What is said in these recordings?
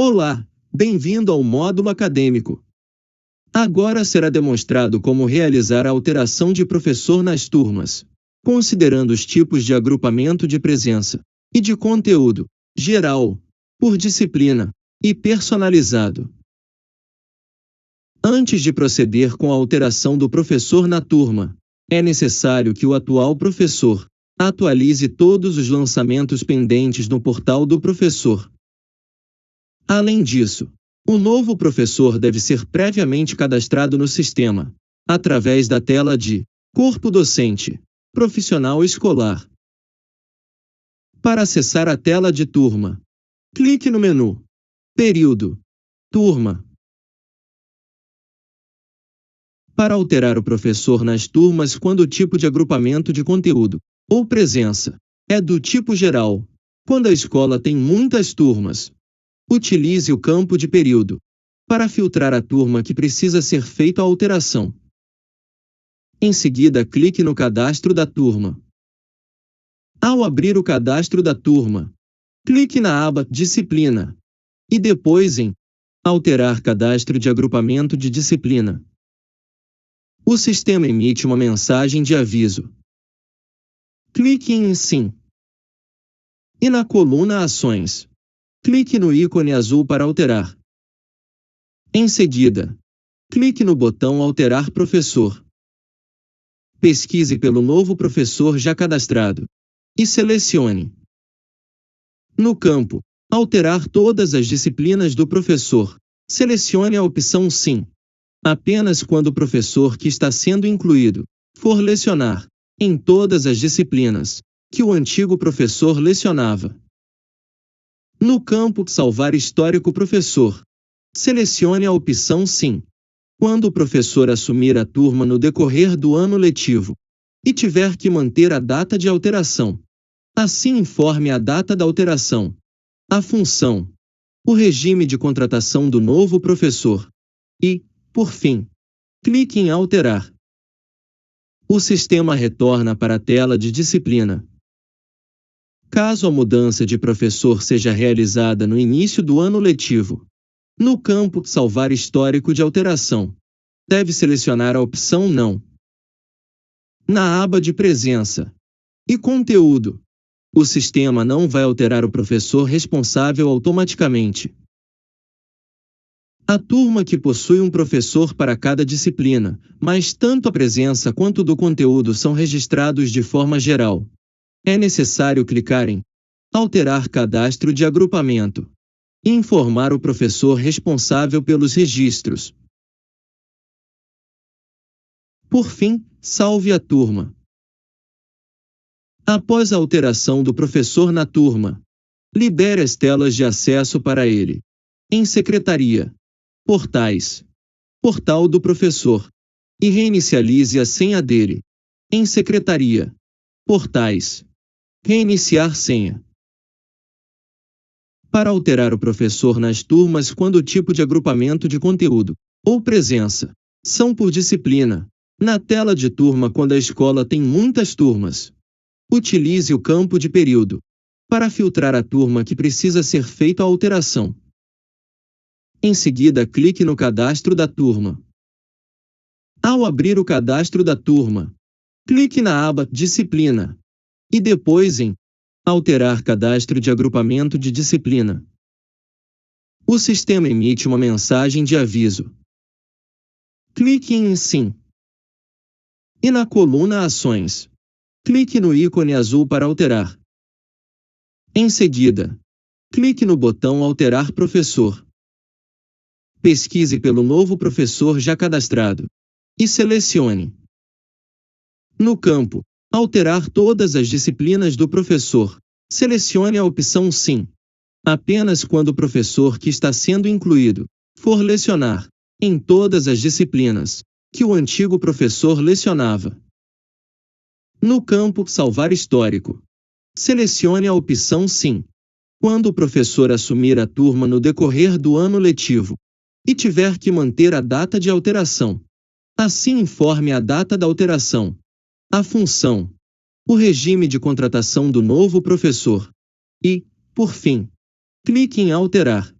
Olá, bem-vindo ao módulo acadêmico. Agora será demonstrado como realizar a alteração de professor nas turmas, considerando os tipos de agrupamento de presença e de conteúdo, geral, por disciplina e personalizado. Antes de proceder com a alteração do professor na turma, é necessário que o atual professor atualize todos os lançamentos pendentes no portal do professor. Além disso, o novo professor deve ser previamente cadastrado no sistema, através da tela de Corpo Docente, Profissional Escolar. Para acessar a tela de turma, clique no menu Período, Turma. Para alterar o professor nas turmas quando o tipo de agrupamento de conteúdo ou presença é do tipo geral, quando a escola tem muitas turmas, utilize o campo de período para filtrar a turma que precisa ser feita a alteração. Em seguida, clique no Cadastro da turma. Ao abrir o cadastro da turma, clique na aba Disciplina e depois em Alterar cadastro de agrupamento de disciplina. O sistema emite uma mensagem de aviso. Clique em Sim. E na coluna Ações, clique no ícone azul para alterar. Em seguida, clique no botão Alterar professor. Pesquise pelo novo professor já cadastrado e selecione. No campo Alterar todas as disciplinas do professor, selecione a opção Sim. Apenas quando o professor que está sendo incluído for lecionar em todas as disciplinas que o antigo professor lecionava. No campo Salvar histórico professor, selecione a opção Sim. Quando o professor assumir a turma no decorrer do ano letivo e tiver que manter a data de alteração, assim informe a data da alteração, a função, o regime de contratação do novo professor e, por fim, clique em Alterar. O sistema retorna para a tela de disciplina. Caso a mudança de professor seja realizada no início do ano letivo, no campo Salvar histórico de alteração, deve selecionar a opção Não. Na aba de Presença e Conteúdo, o sistema não vai alterar o professor responsável automaticamente. A turma que possui um professor para cada disciplina, mas tanto a presença quanto do conteúdo são registrados de forma geral. É necessário clicar em Alterar cadastro de agrupamento e informar o professor responsável pelos registros. Por fim, salve a turma. Após a alteração do professor na turma, libere as telas de acesso para ele. Em Secretaria, Portais, Portal do professor, e reinicialize a senha dele. Em Secretaria, Portais, reiniciar senha. Para alterar o professor nas turmas quando o tipo de agrupamento de conteúdo ou presença são por disciplina, na tela de turma quando a escola tem muitas turmas, utilize o campo de período para filtrar a turma que precisa ser feita a alteração. Em seguida, clique no Cadastro da turma. Ao abrir o cadastro da turma, clique na aba Disciplina e depois em Alterar cadastro de agrupamento de disciplina. O sistema emite uma mensagem de aviso. Clique em Sim. E na coluna Ações, clique no ícone azul para alterar. Em seguida, clique no botão Alterar professor. Pesquise pelo novo professor já cadastrado e selecione. No campo Alterar todas as disciplinas do professor, selecione a opção Sim. Apenas quando o professor que está sendo incluído for lecionar em todas as disciplinas que o antigo professor lecionava. No campo Salvar histórico, selecione a opção Sim. Quando o professor assumir a turma no decorrer do ano letivo e tiver que manter a data de alteração, assim informe a data da alteração, a função, o regime de contratação do novo professor e, por fim, clique em Alterar.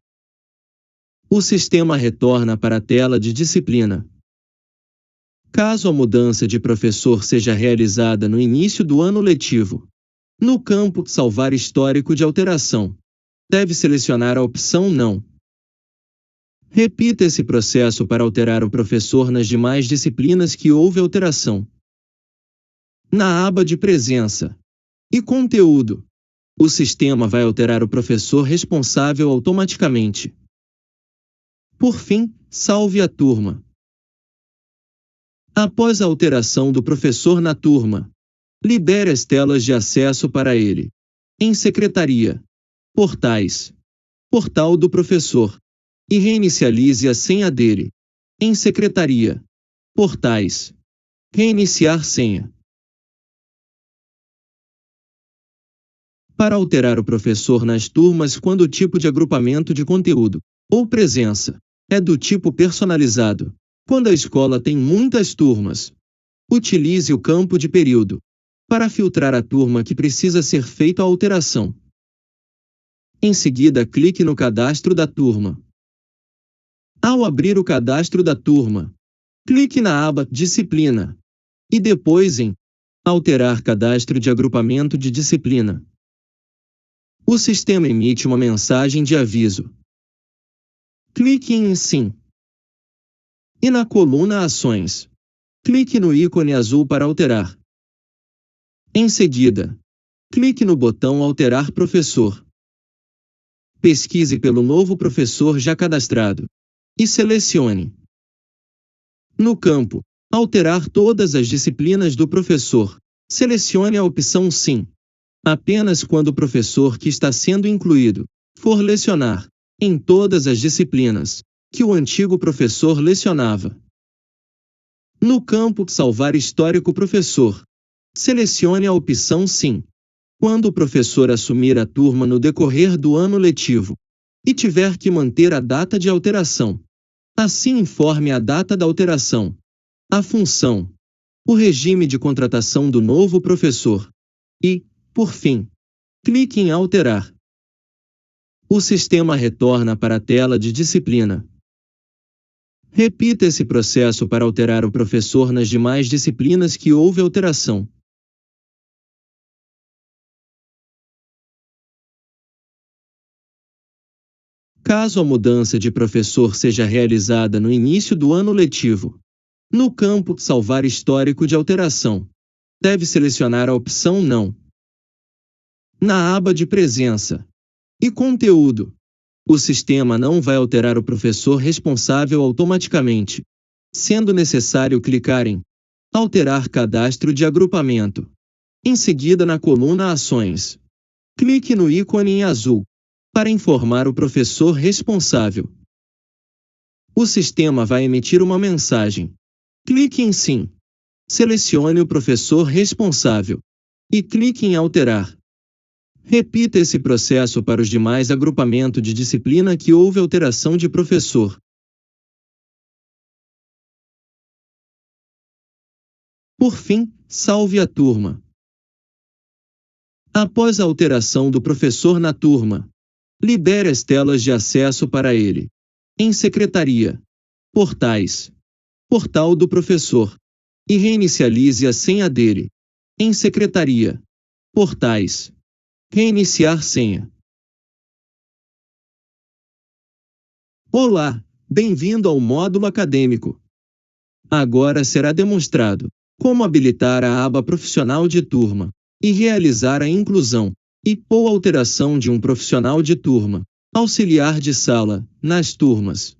O sistema retorna para a tela de disciplina. Caso a mudança de professor seja realizada no início do ano letivo, no campo Salvar histórico de alteração, deve selecionar a opção Não. Repita esse processo para alterar o professor nas demais disciplinas que houve alteração. Na aba de Presença e Conteúdo, o sistema vai alterar o professor responsável automaticamente. Por fim, salve a turma. Após a alteração do professor na turma, libere as telas de acesso para ele. Em Secretaria, Portais, Portal do Professor, e reinicialize a senha dele. Em Secretaria, Portais, reiniciar senha. Para alterar o professor nas turmas quando o tipo de agrupamento de conteúdo ou presença é do tipo personalizado, quando a escola tem muitas turmas, utilize o campo de período para filtrar a turma que precisa ser feita a alteração. Em seguida, clique no cadastro da turma. Ao abrir o cadastro da turma, clique na aba Disciplina e depois em Alterar cadastro de agrupamento de disciplina. O sistema emite uma mensagem de aviso. Clique em Sim. E na coluna Ações, clique no ícone azul para alterar. Em seguida, clique no botão Alterar professor. Pesquise pelo novo professor já cadastrado e selecione. No campo Alterar todas as disciplinas do professor, selecione a opção Sim. Apenas quando o professor que está sendo incluído for lecionar em todas as disciplinas que o antigo professor lecionava. No campo Salvar histórico professor, selecione a opção Sim. Quando o professor assumir a turma no decorrer do ano letivo e tiver que manter a data de alteração, assim informe a data da alteração, a função, o regime de contratação do novo professor e, por fim, clique em Alterar. O sistema retorna para a tela de disciplina. Repita esse processo para alterar o professor nas demais disciplinas que houve alteração. Caso a mudança de professor seja realizada no início do ano letivo, no campo Salvar histórico de alteração, deve selecionar a opção Não. Na aba de Presença e Conteúdo, o sistema não vai alterar o professor responsável automaticamente, sendo necessário clicar em Alterar cadastro de agrupamento. Em seguida, na coluna Ações, clique no ícone em azul para informar o professor responsável. O sistema vai emitir uma mensagem. Clique em Sim. Selecione o professor responsável e clique em Alterar. Repita esse processo para os demais agrupamentos de disciplina que houve alteração de professor. Por fim, salve a turma. Após a alteração do professor na turma, libere as telas de acesso para ele. Em Secretaria, Portais, Portal do Professor, e reinicialize a senha dele. Em Secretaria, Portais, reiniciar senha. Olá, bem-vindo ao módulo acadêmico. Agora será demonstrado como habilitar a aba profissional de turma e realizar a inclusão ou alteração de um profissional de turma, auxiliar de sala, nas turmas.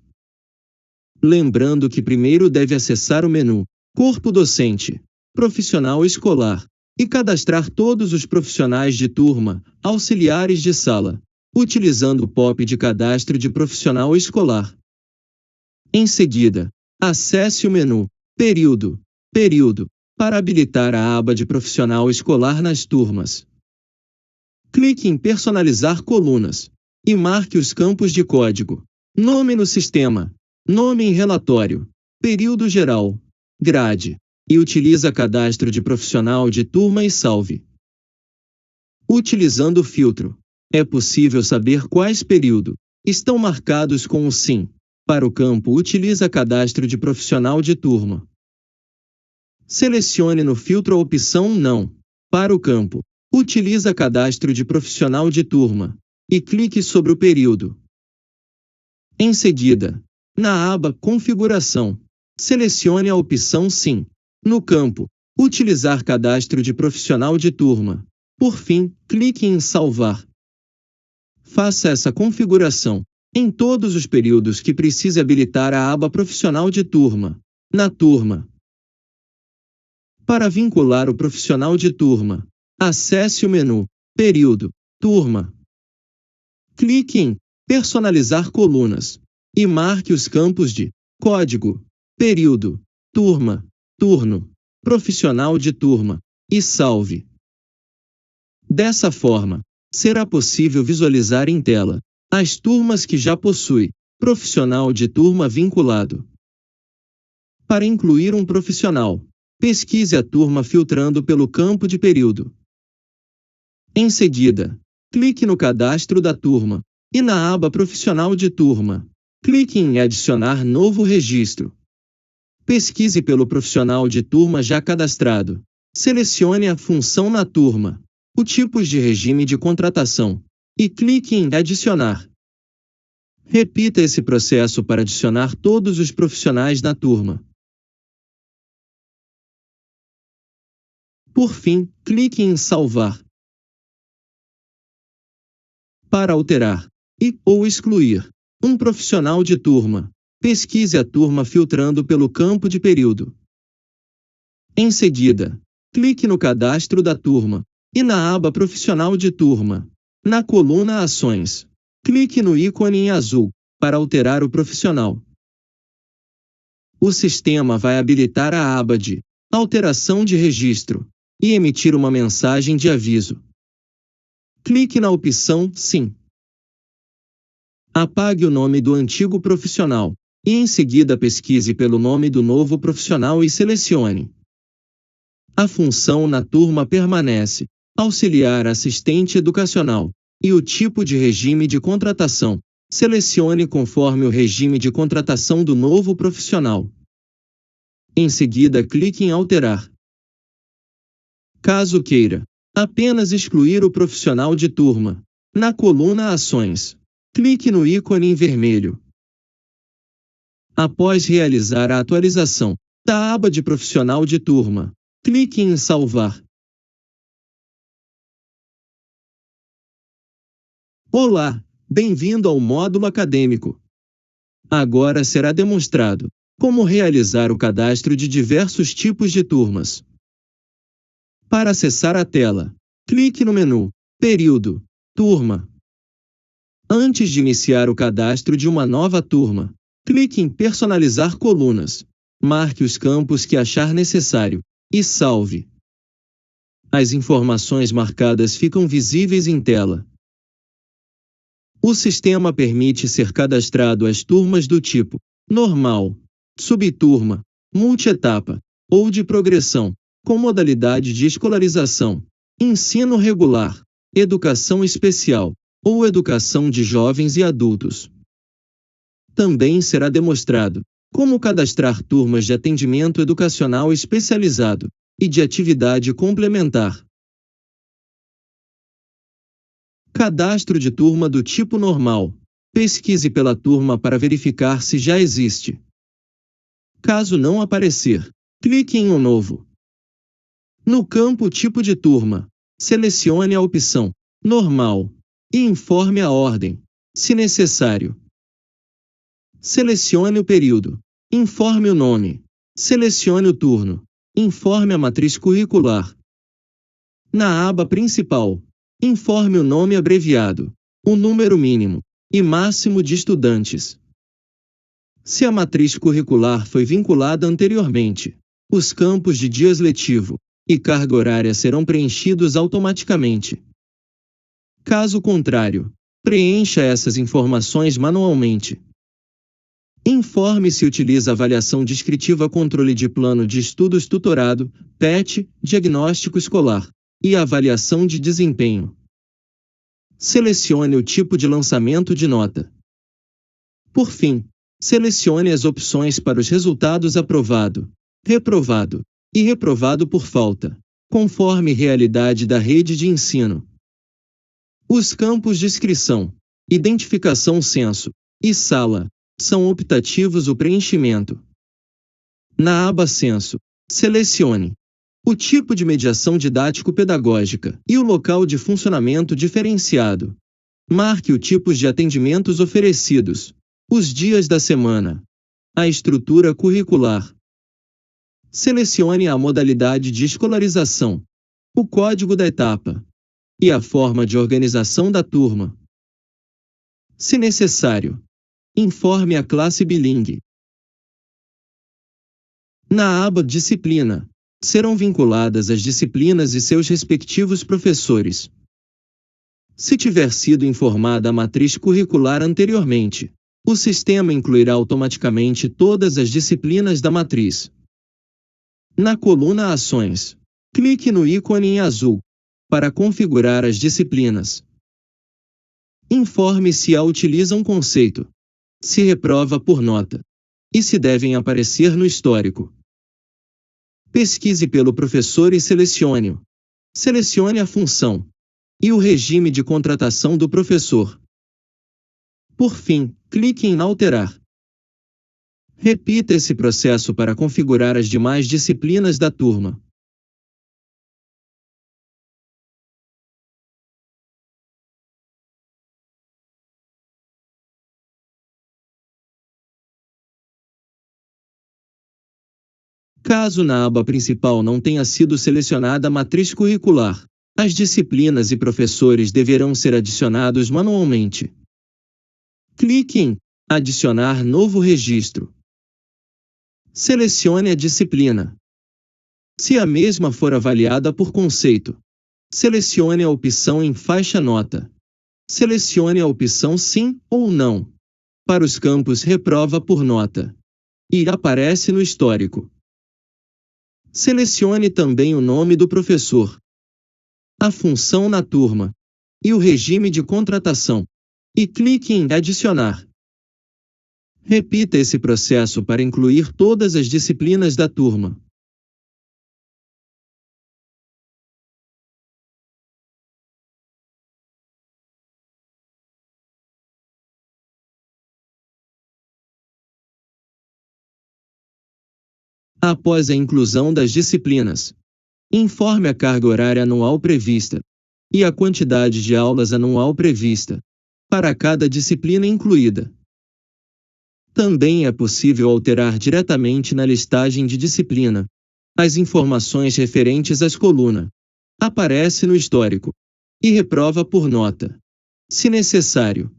Lembrando que primeiro deve acessar o menu Corpo Docente, Profissional Escolar, e cadastrar todos os profissionais de turma, auxiliares de sala, utilizando o POP de cadastro de profissional escolar. Em seguida, acesse o menu Período, para habilitar a aba de profissional escolar nas turmas. Clique em Personalizar colunas e marque os campos de código: nome no sistema, nome em relatório, período geral, grade, e utiliza cadastro de profissional de turma e salve. Utilizando o filtro, é possível saber quais períodos estão marcados com o Sim Para o campo, utiliza cadastro de profissional de turma. Selecione no filtro a opção Não. Para o campo, utiliza cadastro de profissional de turma e clique sobre o período. Em seguida, na aba Configuração, selecione a opção Sim. No campo, utilizar cadastro de profissional de turma. Por fim, clique em Salvar. Faça essa configuração em todos os períodos que precise habilitar a aba Profissional de turma na turma. Para vincular o profissional de turma, acesse o menu Período, Turma. Clique em Personalizar colunas e marque os campos de Código, Período, Turma, Turno, Profissional de turma e salve. Dessa forma, será possível visualizar em tela as turmas que já possui profissional de turma vinculado. Para incluir um profissional, pesquise a turma filtrando pelo campo de período. Em seguida, clique no cadastro da turma e na aba Profissional de turma, clique em Adicionar novo registro. Pesquise pelo profissional de turma já cadastrado. Selecione a função na turma, o tipo de regime de contratação e clique em Adicionar. Repita esse processo para adicionar todos os profissionais na turma. Por fim, clique em Salvar. Para alterar ou excluir um profissional de turma, pesquise a turma filtrando pelo campo de período. Em seguida, clique no cadastro da turma e na aba Profissional de turma. Na coluna Ações, clique no ícone em azul para alterar o profissional. O sistema vai habilitar a aba de Alteração de registro e emitir uma mensagem de aviso. Clique na opção Sim. Apague o nome do antigo profissional e em seguida pesquise pelo nome do novo profissional e selecione. A função na turma permanece Auxiliar assistente educacional e o tipo de regime de contratação. Selecione conforme o regime de contratação do novo profissional. Em seguida, clique em Alterar. Caso queira apenas excluir o profissional de turma, na coluna Ações, clique no ícone em vermelho. Após realizar a atualização da aba de profissional de turma, clique em Salvar. Olá, bem-vindo ao módulo acadêmico. Agora será demonstrado como realizar o cadastro de diversos tipos de turmas. Para acessar a tela, clique no menu Período, Turma. Antes de iniciar o cadastro de uma nova turma, clique em Personalizar colunas, marque os campos que achar necessário e salve. As informações marcadas ficam visíveis em tela. O sistema permite ser cadastrado às turmas do tipo normal, subturma, multietapa ou de progressão, com modalidade de escolarização, ensino regular, educação especial ou educação de jovens e adultos. Também será demonstrado como cadastrar turmas de atendimento educacional especializado e de atividade complementar. Cadastro de turma do tipo normal. Pesquise pela turma para verificar se já existe. Caso não aparecer, clique em Um Novo. No campo Tipo de turma, selecione a opção Normal e informe a ordem, se necessário. Selecione o período. Informe o nome. Selecione o turno. Informe a matriz curricular. Na aba principal, informe o nome abreviado, o número mínimo e máximo de estudantes. Se a matriz curricular foi vinculada anteriormente, os campos de dias letivo e carga horária serão preenchidos automaticamente. Caso contrário, preencha essas informações manualmente. Informe se utiliza avaliação descritiva, controle de plano de estudos, tutorado, PET, diagnóstico escolar e avaliação de desempenho. Selecione o tipo de lançamento de nota. Por fim, Selecione as opções para os resultados aprovado, reprovado e reprovado por falta, conforme realidade da rede de ensino. Os campos de inscrição, identificação censo e sala são optativos o preenchimento. Na aba Censo, selecione o tipo de mediação didático-pedagógica e o local de funcionamento diferenciado. Marque os tipos de atendimentos oferecidos, os dias da semana, a estrutura curricular. Selecione a modalidade de escolarização, o código da etapa e a forma de organização da turma. Se necessário, informe a classe bilingue. Na aba Disciplina, serão vinculadas as disciplinas e seus respectivos professores. Se tiver sido informada a matriz curricular anteriormente, o sistema incluirá automaticamente todas as disciplinas da matriz. Na coluna Ações, clique no ícone em azul para configurar as disciplinas. Informe se a utiliza um conceito, se reprova por nota e se devem aparecer no histórico. Pesquise pelo professor e selecione-o. Selecione a função e o regime de contratação do professor. Por fim, clique em Alterar. Repita esse processo para configurar as demais disciplinas da turma. Caso na aba principal não tenha sido selecionada a matriz curricular, as disciplinas e professores deverão ser adicionados manualmente. Clique em Adicionar novo registro. Selecione a disciplina. Se a mesma for avaliada por conceito, selecione a opção em Faixa Nota. Selecione a opção Sim ou Não para os campos Reprova por nota e aparece no histórico. Selecione também o nome do professor, a função na turma e o regime de contratação, e clique em Adicionar. Repita esse processo para incluir todas as disciplinas da turma. Após a inclusão das disciplinas, informe a carga horária anual prevista e a quantidade de aulas anual prevista para cada disciplina incluída. Também é possível alterar diretamente na listagem de disciplina as informações referentes às colunas. Aparece no histórico e reprova por nota, se necessário.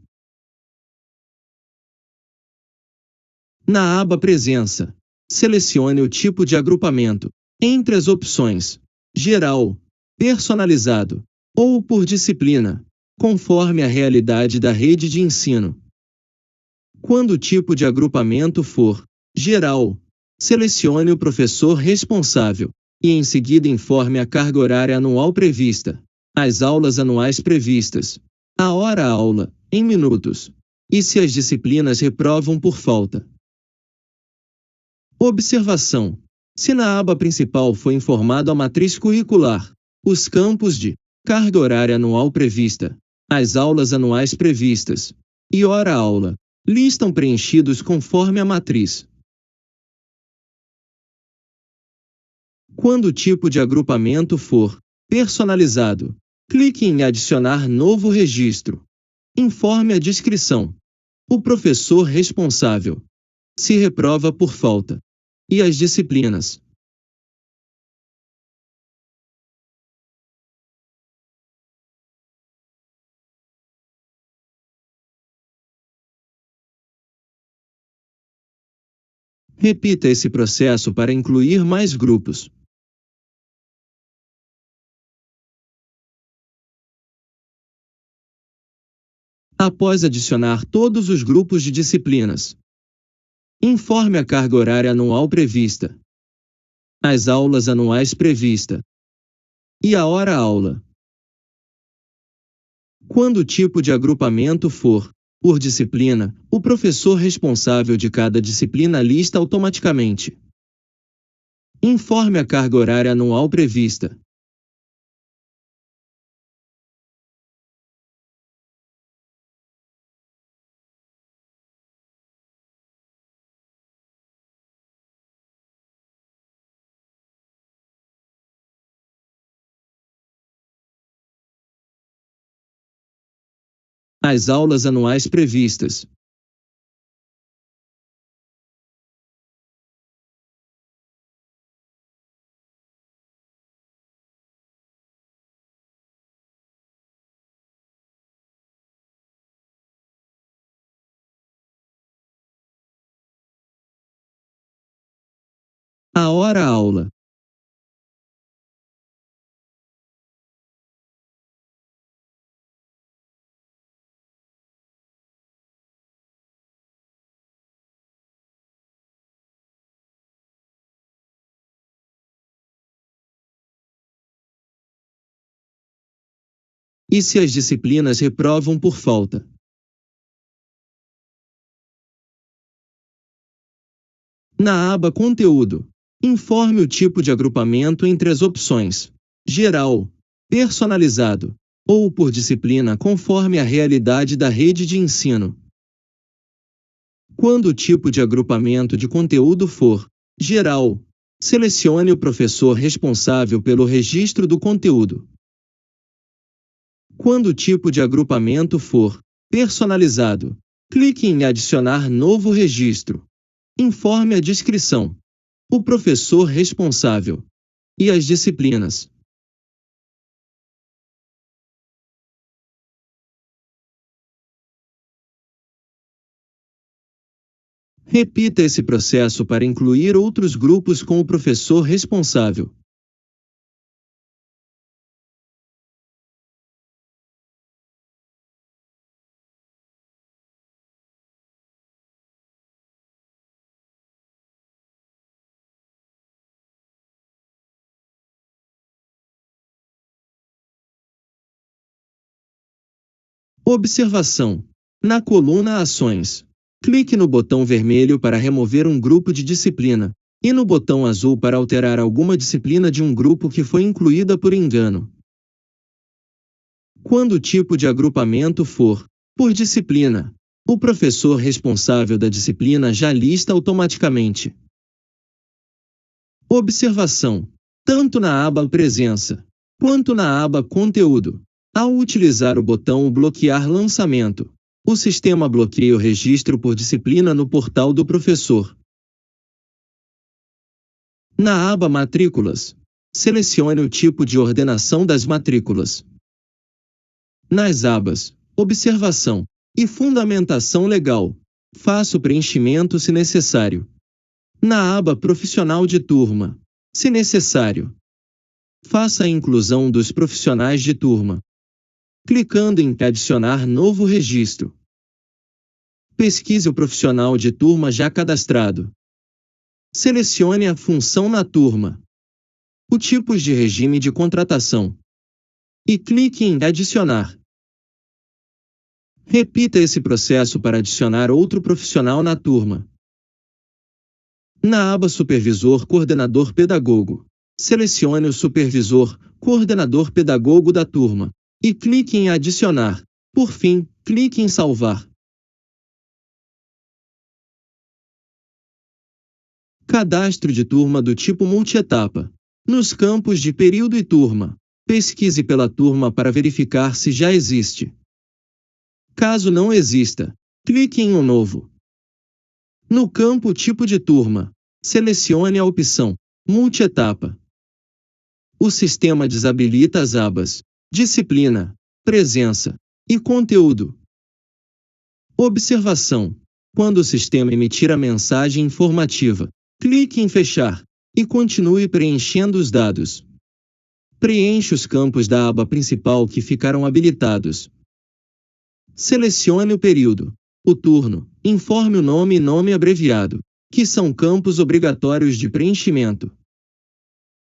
Na aba Presença, selecione o tipo de agrupamento entre as opções Geral, Personalizado ou por disciplina, conforme a realidade da rede de ensino. Quando o tipo de agrupamento for Geral, selecione o professor responsável e em seguida informe a carga horária anual prevista, as aulas anuais previstas, a hora-aula, em minutos, e se as disciplinas reprovam por falta. Observação: se na aba principal foi informado a matriz curricular, os campos de carga horária anual prevista, as aulas anuais previstas e hora-aula listam preenchidos conforme a matriz. Quando o tipo de agrupamento for personalizado, clique em Adicionar novo registro. Informe a descrição, o professor responsável, se reprova por falta, e as disciplinas. Repita esse processo para incluir mais grupos. Após adicionar todos os grupos de disciplinas, informe a carga horária anual prevista, as aulas anuais previstas e a hora-aula. Quando o tipo de agrupamento for Por disciplina, o professor responsável de cada disciplina lista automaticamente. Informe a carga horária anual prevista. As aulas anuais previstas. A hora-aula. E se as disciplinas reprovam por falta? Na aba Conteúdo, informe o tipo de agrupamento entre as opções: geral, personalizado ou por disciplina conforme a realidade da rede de ensino. Quando o tipo de agrupamento de conteúdo for geral, selecione o professor responsável pelo registro do conteúdo. Quando o tipo de agrupamento for personalizado, clique em adicionar novo registro. Informe a descrição, o professor responsável e as disciplinas. Repita esse processo para incluir outros grupos com o professor responsável. Observação: na coluna Ações, clique no botão vermelho para remover um grupo de disciplina, e no botão azul para alterar alguma disciplina de um grupo que foi incluída por engano. Quando o tipo de agrupamento for por disciplina, o professor responsável da disciplina já lista automaticamente. Observação: tanto na aba Presença, quanto na aba Conteúdo, ao utilizar o botão Bloquear lançamento, o sistema bloqueia o registro por disciplina no portal do professor. Na aba Matrículas, selecione o tipo de ordenação das matrículas. Nas abas Observação e Fundamentação Legal, faça o preenchimento se necessário. Na aba Profissional de turma, se necessário, faça a inclusão dos profissionais de turma, clicando em Adicionar novo registro. Pesquise o profissional de turma já cadastrado. Selecione a função na turma, o tipo de regime de contratação e clique em Adicionar. Repita esse processo para adicionar outro profissional na turma. Na aba Supervisor Coordenador Pedagogo, selecione o supervisor, coordenador pedagogo da turma, e clique em Adicionar. Por fim, clique em Salvar. Cadastro de turma do tipo multietapa. Nos campos de período e turma, pesquise pela turma para verificar se já existe. Caso não exista, clique em Um Novo. No campo Tipo de turma, selecione a opção Multietapa. O sistema desabilita as abas Disciplina, Presença e Conteúdo. Observação: quando o sistema emitir a mensagem informativa, clique em Fechar e continue preenchendo os dados. Preencha os campos da aba principal que ficaram habilitados. Selecione o período, o turno, informe o nome e nome abreviado, que são campos obrigatórios de preenchimento.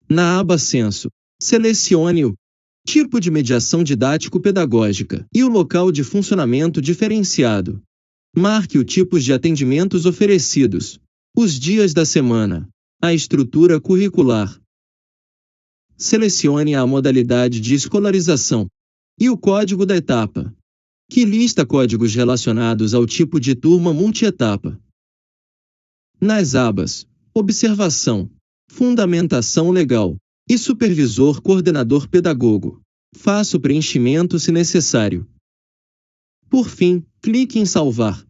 Na aba Censo, selecione o tipo de mediação didático-pedagógica e o local de funcionamento diferenciado. Marque os tipos de atendimentos oferecidos, os dias da semana, a estrutura curricular. Selecione a modalidade de escolarização e o código da etapa, que lista códigos relacionados ao tipo de turma multietapa. Nas abas Observação, Fundamentação Legal e Supervisor Coordenador Pedagogo, faça o preenchimento se necessário. Por fim, clique em Salvar.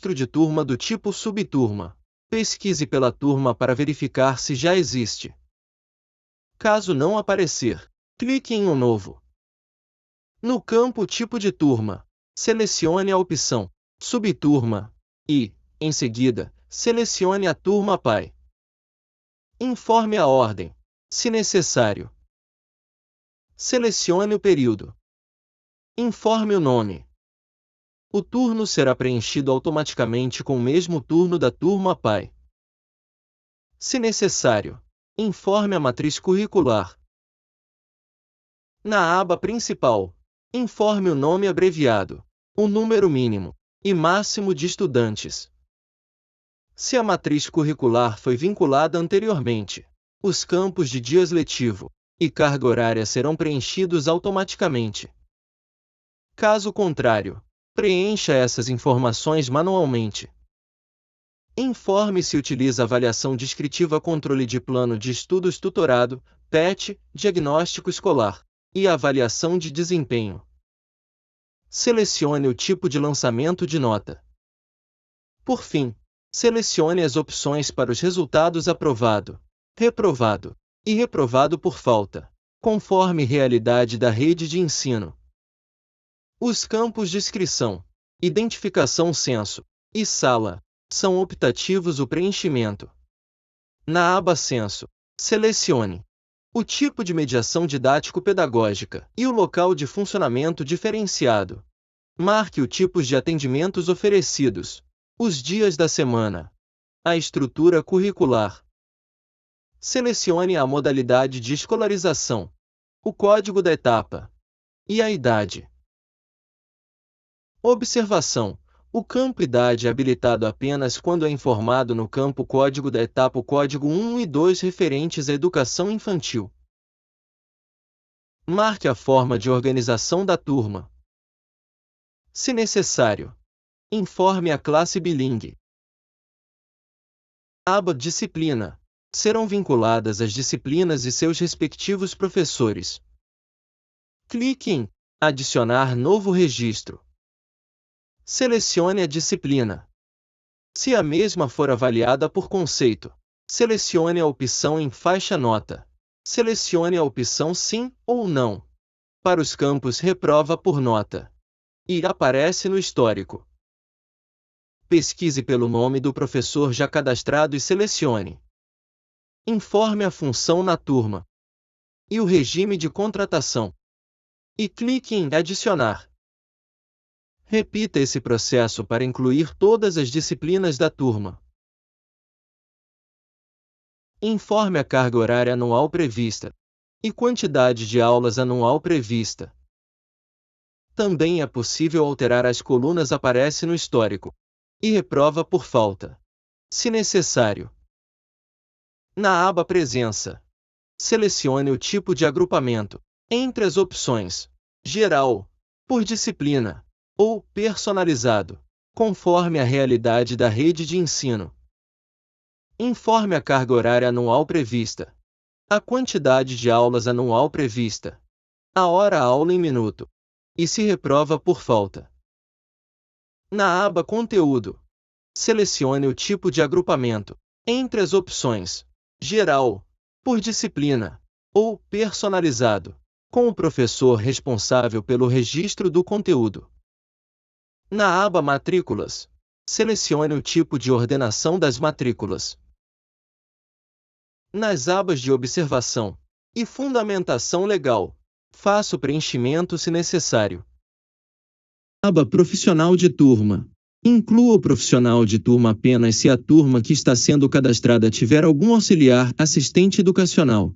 Registro de turma do tipo subturma. Pesquise pela turma para verificar se já existe. Caso não aparecer, clique em Um Novo. No campo Tipo de turma, selecione a opção Subturma e, em seguida, selecione a turma pai. Informe a ordem, se necessário. Selecione o período. Informe o nome. O turno será preenchido automaticamente com o mesmo turno da turma pai. Se necessário, informe a matriz curricular. Na aba principal, informe o nome abreviado, o número mínimo e máximo de estudantes. Se a matriz curricular foi vinculada anteriormente, os campos de dias letivo e carga horária serão preenchidos automaticamente. Caso contrário, preencha essas informações manualmente. Informe se utiliza avaliação descritiva, controle de plano de estudos tutorado, PET, diagnóstico escolar e avaliação de desempenho. Selecione o tipo de lançamento de nota. Por fim, selecione as opções para os resultados aprovado, reprovado e reprovado por falta, conforme realidade da rede de ensino. Os campos de inscrição, identificação censo e sala são optativos o preenchimento. Na aba Censo, selecione o tipo de mediação didático-pedagógica e o local de funcionamento diferenciado. Marque os tipos de atendimentos oferecidos, os dias da semana, a estrutura curricular. Selecione a modalidade de escolarização, o código da etapa e a idade. Observação: o campo idade é habilitado apenas quando é informado no campo código da etapa o código 1 e 2 referentes à educação infantil. Marque a forma de organização da turma. Se necessário, informe a classe bilingue. Aba Disciplina. Serão vinculadas as disciplinas e seus respectivos professores. Clique em Adicionar novo registro. Selecione a disciplina. Se a mesma for avaliada por conceito, selecione a opção em Faixa Nota. Selecione a opção Sim ou Não. Para os campos Reprova por nota. E aparece no histórico. Pesquise pelo nome do professor já cadastrado e selecione. Informe a função na turma e o regime de contratação. E clique em Adicionar. Repita esse processo para incluir todas as disciplinas da turma. Informe a carga horária anual prevista e quantidade de aulas anual prevista. Também é possível alterar as colunas aparece no histórico e reprova por falta, se necessário. Na aba Presença, selecione o tipo de agrupamento entre as opções Geral, por disciplina ou Personalizado, conforme a realidade da rede de ensino. Informe a carga horária anual prevista, a quantidade de aulas anual prevista, a hora-aula em minuto, e se reprova por falta. Na aba Conteúdo, selecione o tipo de agrupamento entre as opções Geral, por disciplina ou Personalizado, com o professor responsável pelo registro do conteúdo. Na aba Matrículas, selecione o tipo de ordenação das matrículas. Nas abas de Observação e Fundamentação Legal, faça o preenchimento se necessário. Aba Profissional de Turma. Inclua o profissional de turma apenas se a turma que está sendo cadastrada tiver algum auxiliar assistente educacional.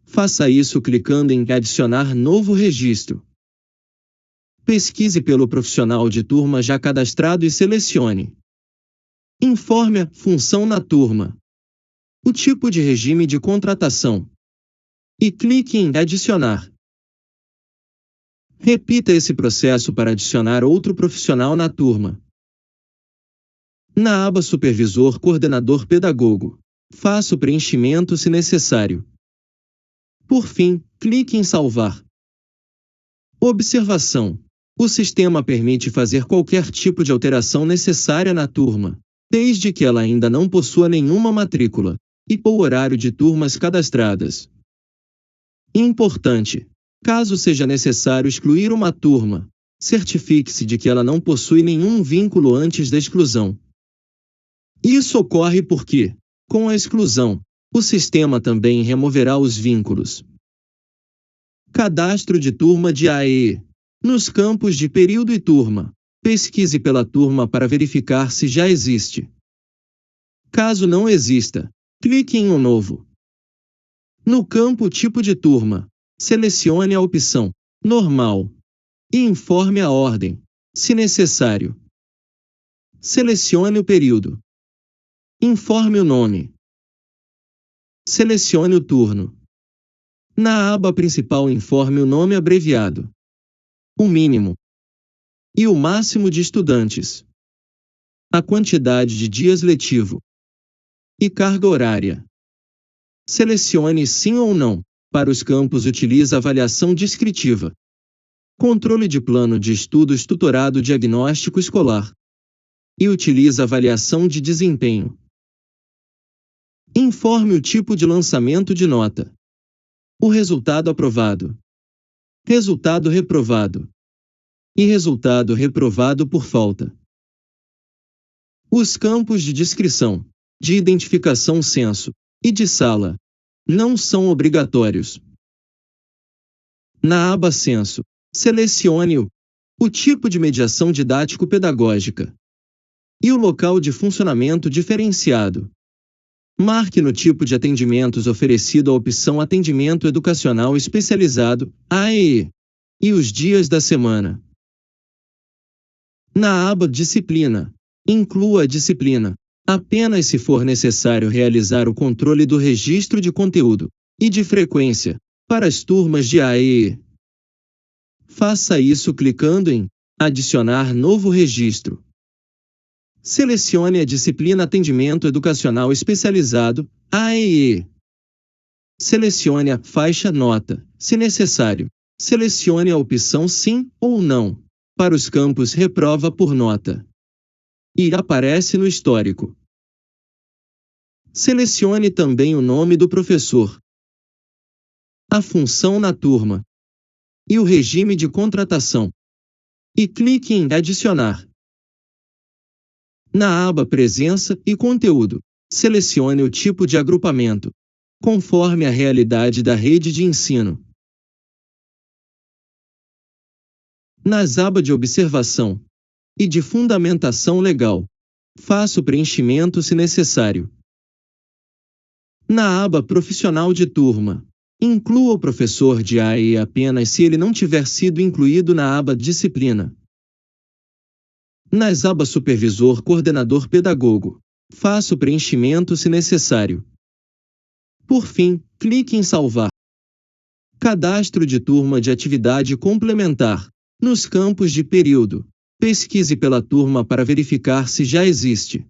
Faça isso clicando em Adicionar novo registro. Pesquise pelo profissional de turma já cadastrado e selecione. Informe a função na turma, o tipo de regime de contratação e clique em Adicionar. Repita esse processo para adicionar outro profissional na turma. Na aba Supervisor Coordenador Pedagogo, faça o preenchimento se necessário. Por fim, clique em Salvar. Observação: o sistema permite fazer qualquer tipo de alteração necessária na turma, desde que ela ainda não possua nenhuma matrícula ou horário de turmas cadastradas. Importante: caso seja necessário excluir uma turma, certifique-se de que ela não possui nenhum vínculo antes da exclusão. Isso ocorre porque, com a exclusão, o sistema também removerá os vínculos. Cadastro de turma de AE. Nos campos de período e turma, pesquise pela turma para verificar se já existe. Caso não exista, clique em Um Novo. No campo Tipo de turma, selecione a opção Normal e informe a ordem, se necessário. Selecione o período. Informe o nome. Selecione o turno. Na aba principal, informe o nome abreviado, o mínimo e o máximo de estudantes, a quantidade de dias letivo e carga horária. Selecione Sim ou Não. Para os campos, utiliza avaliação descritiva, controle de plano de estudos, tutorado diagnóstico escolar e utiliza avaliação de desempenho. Informe o tipo de lançamento de nota, o resultado aprovado, resultado reprovado e resultado reprovado por falta. Os campos de descrição, de identificação censo e de sala não são obrigatórios. Na aba Censo, selecione o tipo de mediação didático-pedagógica e o local de funcionamento diferenciado. Marque no tipo de atendimentos oferecido a opção Atendimento Educacional Especializado, AEE, e os dias da semana. Na aba Disciplina, inclua a disciplina, apenas se for necessário realizar o controle do registro de conteúdo e de frequência para as turmas de AEE. Faça isso clicando em Adicionar novo registro. Selecione a disciplina Atendimento Educacional Especializado, AEE. Selecione a faixa Nota, se necessário. Selecione a opção Sim ou Não, para os campos Reprova por nota. E aparece no histórico. Selecione também o nome do professor, a função na turma e o regime de contratação. E clique em Adicionar. Na aba Presença e Conteúdo, selecione o tipo de agrupamento, conforme a realidade da rede de ensino. Nas abas de Observação e de Fundamentação Legal, faça o preenchimento se necessário. Na aba Profissional de Turma, inclua o professor de AE apenas se ele não tiver sido incluído na aba Disciplina. Nas abas Supervisor Coordenador Pedagogo, faça o preenchimento se necessário. Por fim, clique em Salvar. Cadastro de turma de atividade complementar. Nos campos de período, pesquise pela turma para verificar se já existe.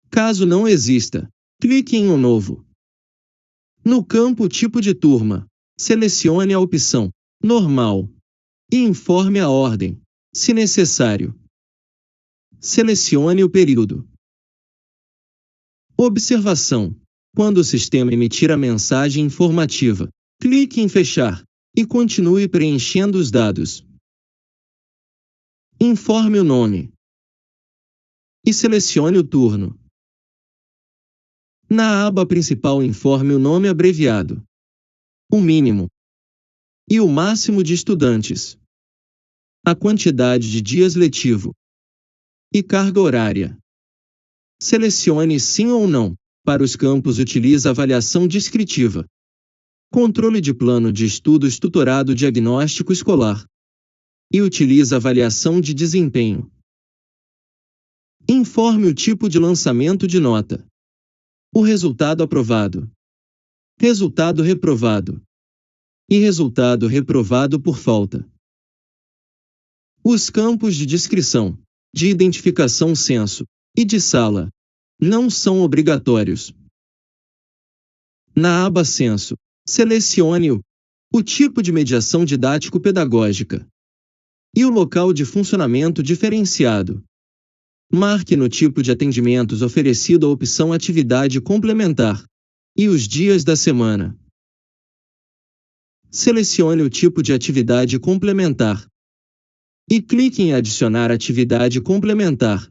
Caso não exista, clique em Um Novo. No campo Tipo de turma, selecione a opção Normal e informe a ordem, se necessário. Selecione o período. Observação: quando o sistema emitir a mensagem informativa, clique em Fechar e continue preenchendo os dados. Informe o nome e selecione o turno. Na aba principal, informe o nome abreviado, o mínimo e o máximo de estudantes, a quantidade de dias letivo e carga horária. Selecione Sim ou Não. Para os campos, utiliza avaliação descritiva, controle de plano de estudos, tutorado diagnóstico escolar e utiliza avaliação de desempenho. Informe o tipo de lançamento de nota. O resultado aprovado, resultado reprovado e resultado reprovado por falta. Os campos de descrição, de identificação censo e de sala não são obrigatórios. Na aba Censo, selecione o tipo de mediação didático-pedagógica e o local de funcionamento diferenciado. Marque no tipo de atendimentos oferecido a opção Atividade Complementar e os dias da semana. Selecione o tipo de atividade complementar e clique em Adicionar atividade complementar.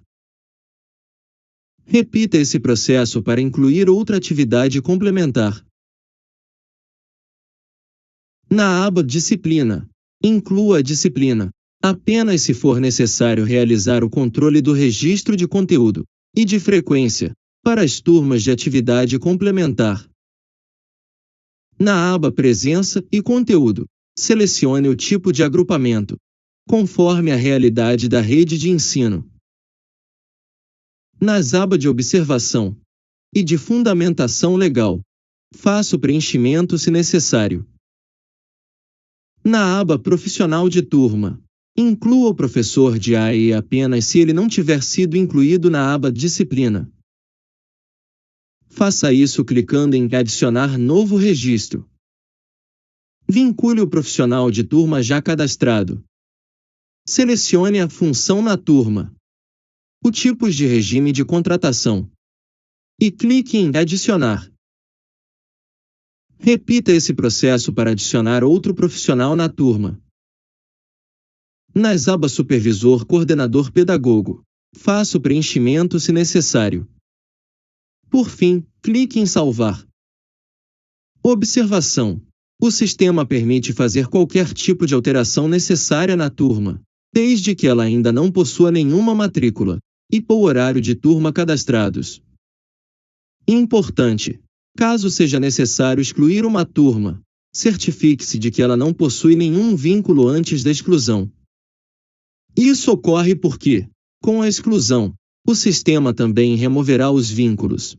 Repita esse processo para incluir outra atividade complementar. Na aba Disciplina, inclua a disciplina apenas se for necessário realizar o controle do registro de conteúdo e de frequência para as turmas de atividade complementar. Na aba Presença e Conteúdo, selecione o tipo de agrupamento, conforme a realidade da rede de ensino. Nas abas de Observação e de Fundamentação Legal, faça o preenchimento se necessário. Na aba Profissional de Turma, inclua o professor de AE apenas se ele não tiver sido incluído na aba Disciplina. Faça isso clicando em Adicionar novo registro. Vincule o profissional de turma já cadastrado. Selecione a função na turma, o tipo de regime de contratação e clique em Adicionar. Repita esse processo para adicionar outro profissional na turma. Nas abas Supervisor Coordenador Pedagogo, faça o preenchimento se necessário. Por fim, clique em Salvar. Observação: o sistema permite fazer qualquer tipo de alteração necessária na turma, desde que ela ainda não possua nenhuma matrícula e ou horário de turma cadastrados. Importante: caso seja necessário excluir uma turma, certifique-se de que ela não possui nenhum vínculo antes da exclusão. Isso ocorre porque, com a exclusão, o sistema também removerá os vínculos.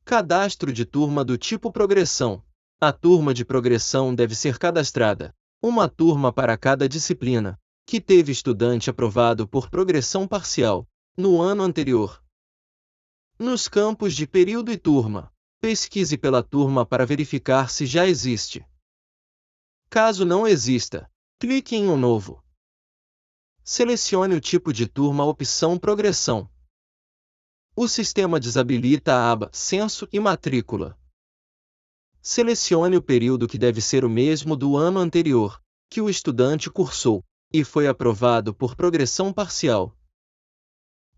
Cadastro de turma do tipo Progressão. A turma de progressão deve ser cadastrada, uma turma para cada disciplina, que teve estudante aprovado por progressão parcial, no ano anterior. Nos campos de período e turma, pesquise pela turma para verificar se já existe. Caso não exista, clique em Um Novo. Selecione o tipo de turma opção Progressão. O sistema desabilita a aba Censo e Matrícula. Selecione o período que deve ser o mesmo do ano anterior, que o estudante cursou, e foi aprovado por progressão parcial.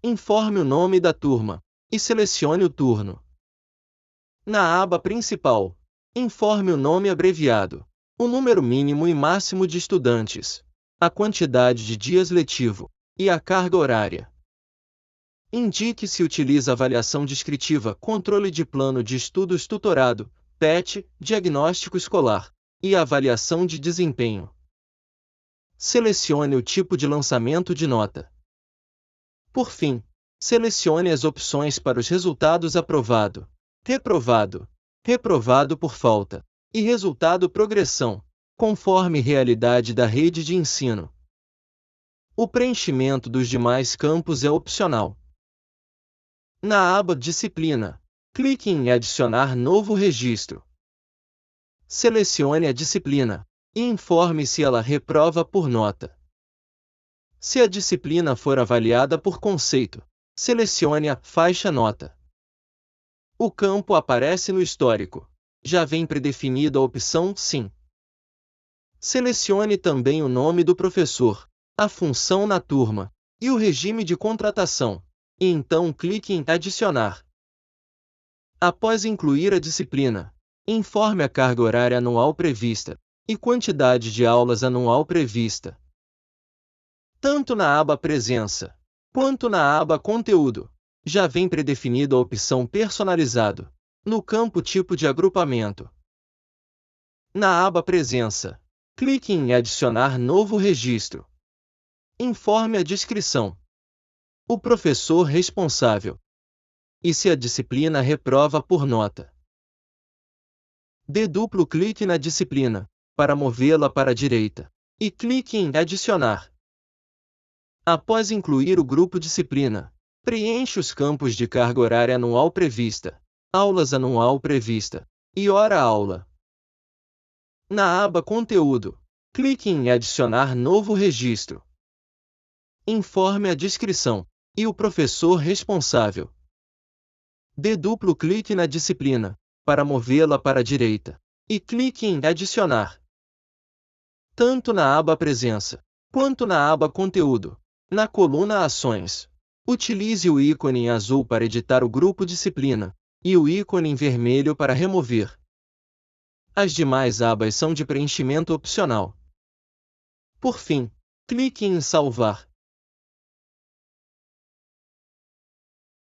Informe o nome da turma e selecione o turno. Na aba Principal, informe o nome abreviado, o número mínimo e máximo de estudantes, a quantidade de dias letivo e a carga horária. Indique se utiliza avaliação descritiva, controle de plano de estudos tutorado, PET, diagnóstico escolar e avaliação de desempenho. Selecione o tipo de lançamento de nota. Por fim, selecione as opções para os resultados aprovado, reprovado, reprovado por falta e resultado progressão, conforme realidade da rede de ensino. O preenchimento dos demais campos é opcional. Na aba Disciplina, clique em Adicionar novo registro. Selecione a disciplina e informe se ela reprova por nota. Se a disciplina for avaliada por conceito, selecione a faixa nota. O campo aparece no histórico. Já vem predefinida a opção Sim. Selecione também o nome do professor, a função na turma e o regime de contratação, e então clique em Adicionar. Após incluir a disciplina, informe a carga horária anual prevista e quantidade de aulas anual prevista. Tanto na aba Presença quanto na aba Conteúdo, já vem predefinida a opção Personalizado, no campo Tipo de agrupamento. Na aba Presença, Clique em Adicionar novo registro. Informe a descrição. O professor responsável. E se a disciplina reprova por nota. Dê duplo clique na disciplina, para movê-la para a direita, e clique em Adicionar. Após incluir o grupo disciplina, preencha os campos de carga horária anual prevista, aulas anual prevista, e hora-aula. Na aba Conteúdo, clique em Adicionar novo registro. Informe a descrição, e o professor responsável. Dê duplo clique na disciplina, para movê-la para a direita, e clique em Adicionar. Tanto na aba Presença, quanto na aba Conteúdo, na coluna Ações, utilize o ícone em azul para editar o grupo disciplina, e o ícone em vermelho para remover. As demais abas são de preenchimento opcional. Por fim, clique em Salvar.